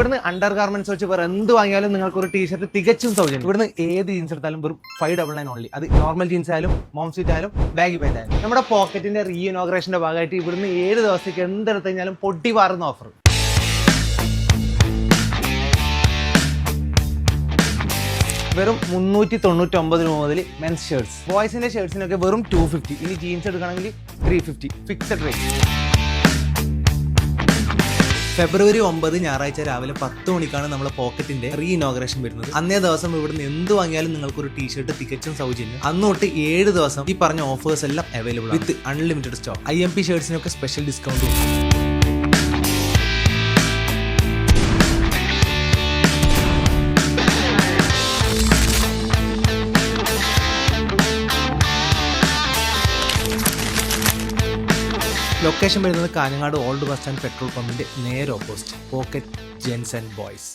ഇവിടുന്ന് under garments വെച്ച് വേറെ എന്ത് വാങ്ങിയാലും നിങ്ങൾക്ക് ഒരു ടീഷർട്ട് തികച്ചും സൗജന്യം. ഇവിടുന്ന് ഏത് ജീൻസ് എടുത്താലും വെറും 599 ഓൺലി. അത് നോർമൽ ജീൻസ് ആയാലും മോം സ്വീറ്റ് ആയാലും ബാഗി പാന്റ് ആയാലും. നമ്മുടെ പോക്കറ്റിന്റെ റീ ഇനോഗ്രേഷന്റെ ഭാഗമായിട്ട് ഇവിടുന്ന് 7 ദിവസത്തേക്ക് എന്തെടുത്ത് കഴിഞ്ഞാലും പൊട്ടി പാറുന്ന ഓഫർ. വെറും 399 രൂപ മുതൽ മെൻസ് ഷർട്ട്സ്. ബോയ്സിന്റെ ഷർട്ട്സിനൊക്കെ വെറും 250. ഇനി ജീൻസ് എടുക്കണമെങ്കിൽ 350. Fixed rate. ഫെബ്രുവരി 9 ഞായറാഴ്ച രാവിലെ 10 മണിക്കാണ് നമ്മളെ പോക്കറ്റിന്റെ റീ ഇനോഗ്രേഷൻ വരുന്നത്. അന്നേ ദിവസം ഇവിടുന്ന് എന്ത് വാങ്ങിയാലും നിങ്ങൾക്ക് ഒരു ടീഷർട്ട് തികച്ചും സൗജന്യം. അന്ന് തൊട്ട് 7 ദിവസം ഈ പറഞ്ഞ ഓഫേഴ്സ് എല്ലാം available with unlimited stock. IMP ഷർട്ട്സിനൊക്കെ സ്പെഷ്യൽ ഡിസ്കൗണ്ട്. ലൊക്കേഷൻ വരുന്നത് Kanhangad old bus stand petrol പമ്പിന്റെ നേരെ opposite pocket gents and boys.